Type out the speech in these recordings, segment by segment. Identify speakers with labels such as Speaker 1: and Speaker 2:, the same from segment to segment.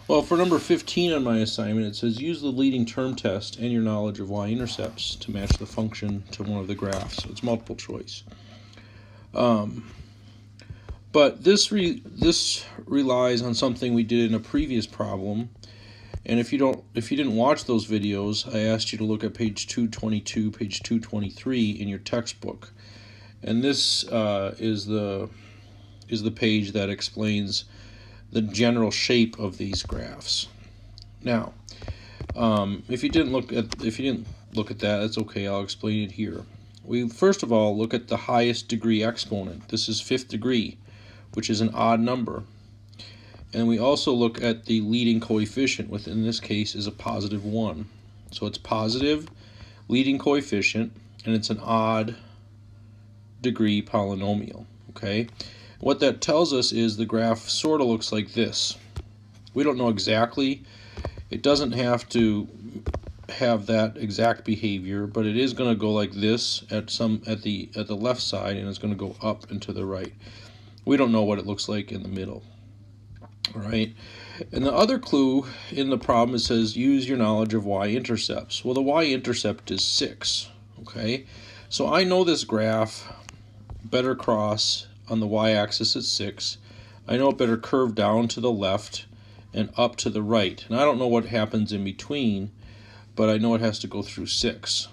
Speaker 1: Well, for number 15 on my assignment, it says use the leading term test and your knowledge of y-intercepts to match the function to one of the graphs. So it's multiple choice. But this relies on something we did in a previous problem. And if you didn't watch those videos, I asked you to look at page 222, page 223 in your textbook. And this is the page that explains the general shape of these graphs. Now, if you didn't look at that, that's okay. I'll explain it here. We first of all look at the highest degree exponent. This is 5th degree, which is an odd number. And we also look at the leading coefficient, which in this case is a positive 1. So it's positive leading coefficient, and it's an odd degree polynomial. Okay. What that tells us is the graph sort of looks like this. We don't know exactly. It doesn't have to have that exact behavior, but it is going to go like this at the left side, and it's going to go up and to the right. We don't know what it looks like in the middle. All right. And the other clue in the problem, it says use your knowledge of y-intercepts. Well, the y-intercept is 6. Okay. So I know this graph better cross on the y-axis at 6. I know it better curve down to the left and up to the right. And I don't know what happens in between, but I know it has to go through 6.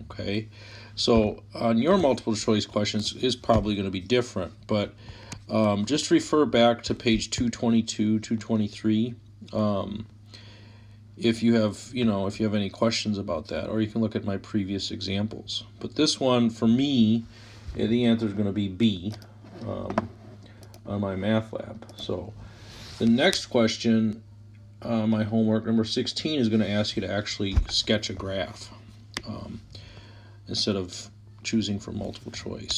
Speaker 1: Okay, so on your multiple choice questions is probably going to be different, but just refer back to page 222, 223 if you have any questions about that, or you can look at my previous examples. But this one, for me, the answer is going to be B on my math lab. So the next question, my homework number 16, is going to ask you to actually sketch a graph instead of choosing from multiple choice.